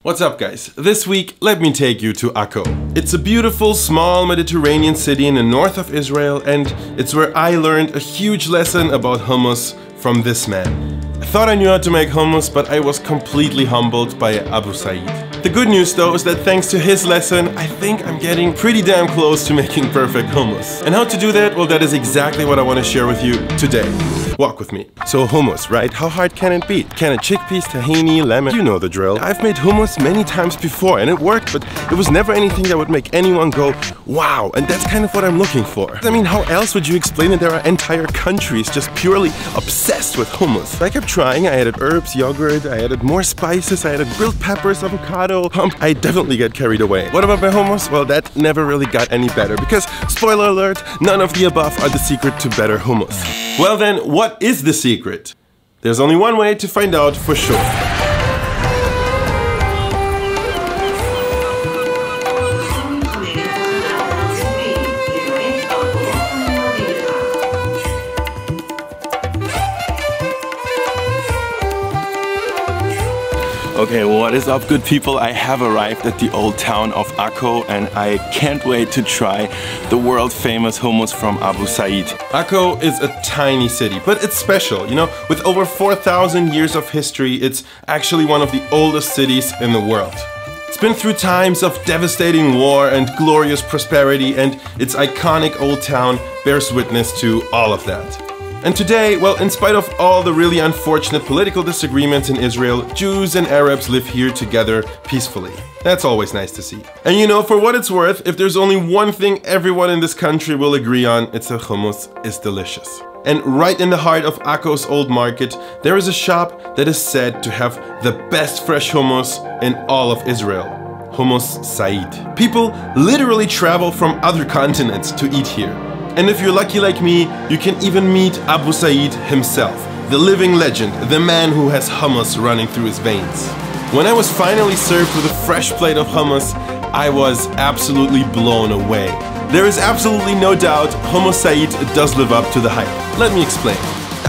What's up guys? This week let me take you to Akko. It's a beautiful small Mediterranean city in the north of Israel, and it's where I learned a huge lesson about hummus from this man. I thought I knew how to make hummus, but I was completely humbled by Abu Said. The good news though is that thanks to his lesson, I think I'm getting pretty damn close to making perfect hummus. And how to do that? Well, that is exactly what I want to share with you today. Walk with me. So hummus, right? How hard can it be? Canned chickpeas, tahini, lemon, you know the drill. I've made hummus many times before and it worked, but it was never anything that would make anyone go, wow, and that's kind of what I'm looking for. I mean, how else would you explain that there are entire countries just purely obsessed with hummus? I kept trying, I added herbs, yogurt, I added more spices, I added grilled peppers, avocado. I definitely get carried away. What about my hummus? Well, that never really got any better because, spoiler alert, none of the above are the secret to better hummus. Well then, what is the secret? There's only one way to find out for sure. Okay, what is up good people? I have arrived at the old town of Akko and I can't wait to try the world famous hummus from Abu Said. Akko is a tiny city, but it's special, you know? With over 4,000 years of history, it's actually one of the oldest cities in the world. It's been through times of devastating war and glorious prosperity, and its iconic old town bears witness to all of that. And today, well, in spite of all the really unfortunate political disagreements in Israel, Jews and Arabs live here together peacefully. That's always nice to see. And you know, for what it's worth, if there's only one thing everyone in this country will agree on, it's that hummus is delicious. And right in the heart of Akko's old market, there is a shop that is said to have the best fresh hummus in all of Israel. Hummus Said. People literally travel from other continents to eat here. And if you're lucky like me, you can even meet Abu Said himself, the living legend, the man who has hummus running through his veins. When I was finally served with a fresh plate of hummus, I was absolutely blown away. There is absolutely no doubt Hummus Said does live up to the hype. Let me explain.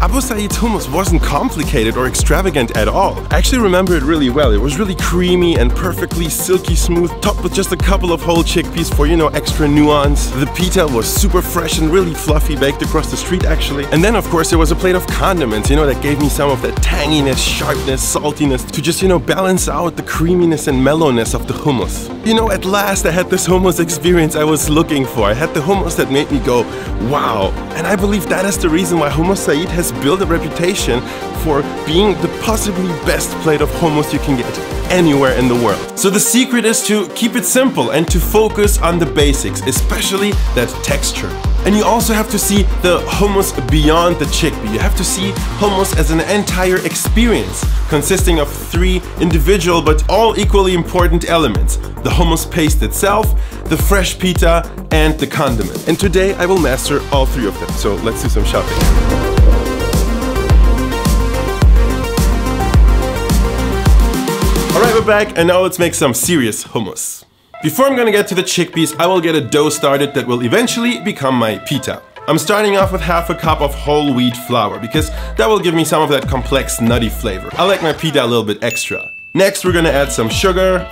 Abu Said's hummus wasn't complicated or extravagant at all. I actually remember it really well. It was really creamy and perfectly silky smooth, topped with just a couple of whole chickpeas for, you know, extra nuance. The pita was super fresh and really fluffy, baked across the street actually. And then of course there was a plate of condiments, you know, that gave me some of that tanginess, sharpness, saltiness to just, you know, balance out the creaminess and mellowness of the hummus. You know, at last I had this hummus experience I was looking for. I had the hummus that made me go, wow. And I believe that is the reason why Hummus Said has built a reputation for being the possibly best plate of hummus you can get anywhere in the world. So the secret is to keep it simple and to focus on the basics, especially that texture. And you also have to see the hummus beyond the chickpea. You have to see hummus as an entire experience consisting of 3 individual but all equally important elements: the hummus paste itself, the fresh pita, and the condiment. And today I will master all 3 of them. So let's do some shopping. Alright, we're back and now let's make some serious hummus. Before I'm gonna get to the chickpeas, I will get a dough started that will eventually become my pita. I'm starting off with half a cup of whole wheat flour because that will give me some of that complex nutty flavor. I like my pita a little bit extra. Next we're gonna add some sugar,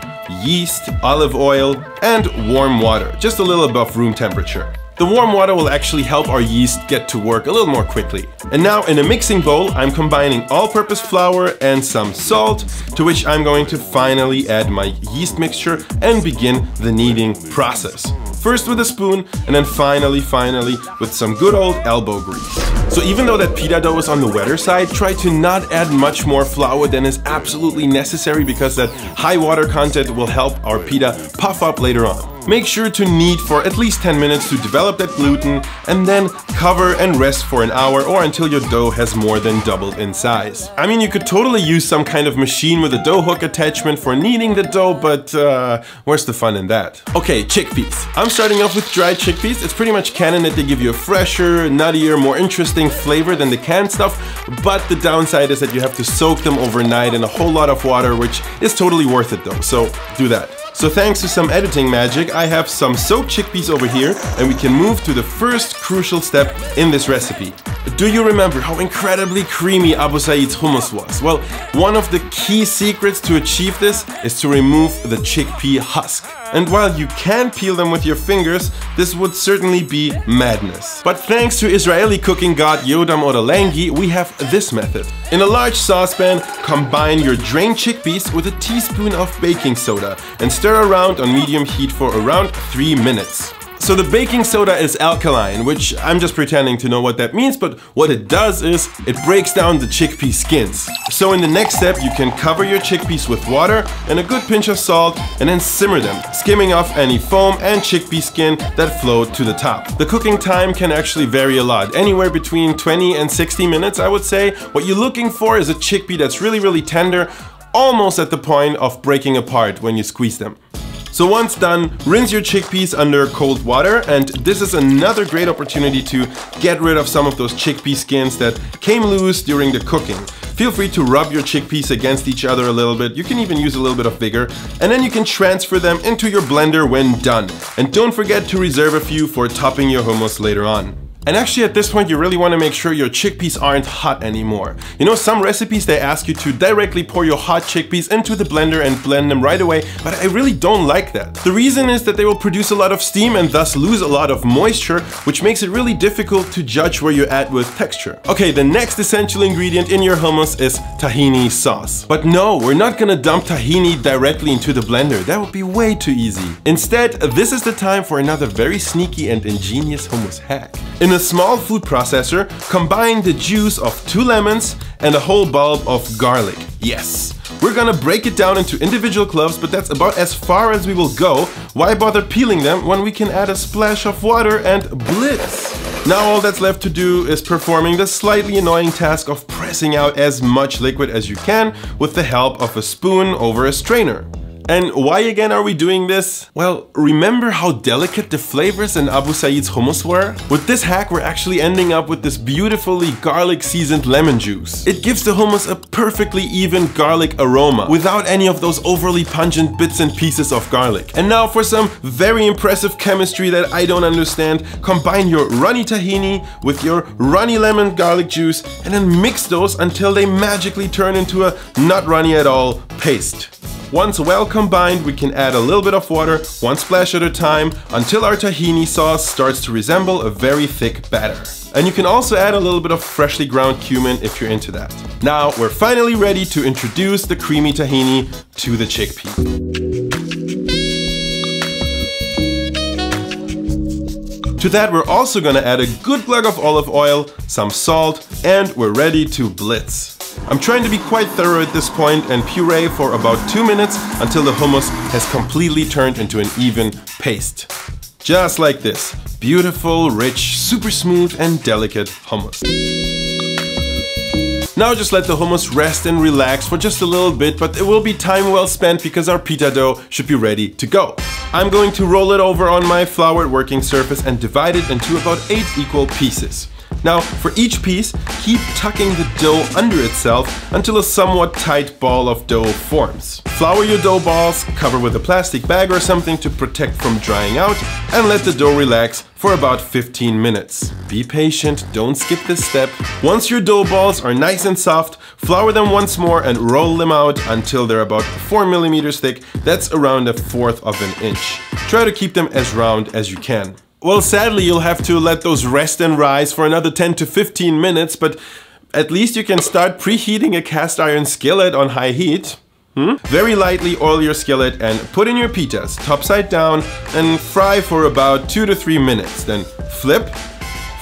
yeast, olive oil, and warm water, just a little above room temperature. The warm water will actually help our yeast get to work a little more quickly. And now in a mixing bowl, I'm combining all-purpose flour and some salt, to which I'm going to finally add my yeast mixture and begin the kneading process. First with a spoon, and then finally with some good old elbow grease. So even though that pita dough is on the wetter side, try to not add much more flour than is absolutely necessary because that high water content will help our pita puff up later on. Make sure to knead for at least 10 minutes to develop that gluten, and then cover and rest for an hour or until your dough has more than doubled in size. I mean, you could totally use some kind of machine with a dough hook attachment for kneading the dough, but where's the fun in that? Okay, chickpeas. I'm starting off with dried chickpeas. It's pretty much canon that they give you a fresher, nuttier, more interesting flavor than the canned stuff, but the downside is that you have to soak them overnight in a whole lot of water, which is totally worth it though, so do that. So thanks to some editing magic, I have some soaked chickpeas over here, and we can move to the first crucial step in this recipe: Do you remember how incredibly creamy Abu Said's hummus was? Well, one of the key secrets to achieve this is to remove the chickpea husk. And while you can peel them with your fingers, this would certainly be madness. But thanks to Israeli cooking god Yehuda Ottolenghi, we have this method. In a large saucepan, combine your drained chickpeas with a teaspoon of baking soda and stir around on medium heat for around 3 minutes. So the baking soda is alkaline, which I'm just pretending to know what that means, but what it does is it breaks down the chickpea skins. So in the next step, you can cover your chickpeas with water and a good pinch of salt and then simmer them, skimming off any foam and chickpea skin that float to the top. The cooking time can actually vary a lot, anywhere between 20 and 60 minutes, I would say. What you're looking for is a chickpea that's really tender, almost at the point of breaking apart when you squeeze them. So once done, rinse your chickpeas under cold water, and this is another great opportunity to get rid of some of those chickpea skins that came loose during the cooking. Feel free to rub your chickpeas against each other a little bit. You can even use a little bit of vigor, and then you can transfer them into your blender when done. And don't forget to reserve a few for topping your hummus later on. And actually at this point you really want to make sure your chickpeas aren't hot anymore. You know, some recipes they ask you to directly pour your hot chickpeas into the blender and blend them right away, but I really don't like that. The reason is that they will produce a lot of steam and thus lose a lot of moisture, which makes it really difficult to judge where you're at with texture. Okay, the next essential ingredient in your hummus is tahini sauce. But no, we're not gonna dump tahini directly into the blender. That would be way too easy. Instead, this is the time for another very sneaky and ingenious hummus hack. In a small food processor, combine the juice of 2 lemons and a whole bulb of garlic. Yes, we're gonna break it down into individual cloves, but that's about as far as we will go. Why bother peeling them when we can add a splash of water and blitz? Now all that's left to do is performing the slightly annoying task of pressing out as much liquid as you can with the help of a spoon over a strainer. And why again are we doing this? Well, remember how delicate the flavors in Abu Said's hummus were? With this hack, we're actually ending up with this beautifully garlic seasoned lemon juice. It gives the hummus a perfectly even garlic aroma without any of those overly pungent bits and pieces of garlic. And now for some very impressive chemistry that I don't understand, combine your runny tahini with your runny lemon garlic juice and then mix those until they magically turn into a not runny at all paste. Once well combined, we can add a little bit of water, 1 splash at a time, until our tahini sauce starts to resemble a very thick batter. And you can also add a little bit of freshly ground cumin if you're into that. Now we're finally ready to introduce the creamy tahini to the chickpea. To that we're also gonna add a good glug of olive oil, some salt, and we're ready to blitz. I'm trying to be quite thorough at this point and puree for about 2 minutes until the hummus has completely turned into an even paste. Just like this. Beautiful, rich, super smooth and delicate hummus. Now just let the hummus rest and relax for just a little bit, but it will be time well spent because our pita dough should be ready to go. I'm going to roll it over on my floured working surface and divide it into about 8 equal pieces. Now, for each piece, keep tucking the dough under itself until a somewhat tight ball of dough forms. Flour your dough balls, cover with a plastic bag or something to protect from drying out, and let the dough relax for about 15 minutes. Be patient, don't skip this step. Once your dough balls are nice and soft, flour them once more and roll them out until they're about 4 millimeters thick. That's around 1/4 of an inch. Try to keep them as round as you can. Well, sadly, you'll have to let those rest and rise for another 10 to 15 minutes, but at least you can start preheating a cast iron skillet on high heat. Very lightly oil your skillet and put in your pitas, topside down, and fry for about 2 to 3 minutes. Then flip,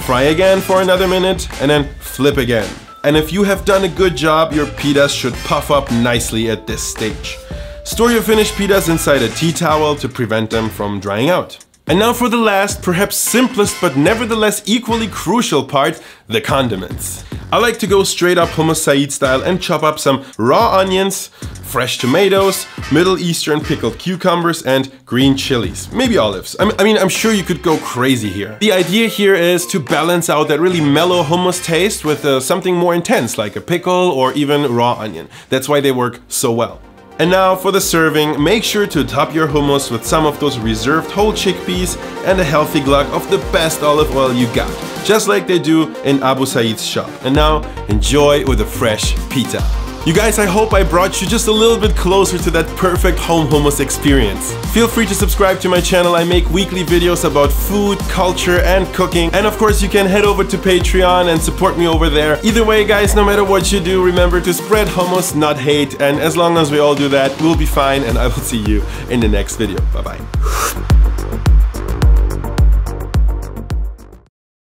fry again for another minute, and then flip again. And if you have done a good job, your pitas should puff up nicely at this stage. Store your finished pitas inside a tea towel to prevent them from drying out. And now for the last, perhaps simplest but nevertheless equally crucial part, the condiments. I like to go straight up Hummus Said style and chop up some raw onions, fresh tomatoes, Middle Eastern pickled cucumbers, and green chilies. Maybe olives. I mean, I'm sure you could go crazy here. The idea here is to balance out that really mellow hummus taste with something more intense like a pickle or even raw onion. That's why they work so well. And now for the serving, make sure to top your hummus with some of those reserved whole chickpeas and a healthy glug of the best olive oil you got, just like they do in Abu Said's shop. And now enjoy with a fresh pita. You guys, I hope I brought you just a little bit closer to that perfect home hummus experience. Feel free to subscribe to my channel. I make weekly videos about food, culture, and cooking. And of course, you can head over to Patreon and support me over there. Either way, guys, no matter what you do, remember to spread hummus, not hate. And as long as we all do that, we'll be fine. And I will see you in the next video. Bye-bye.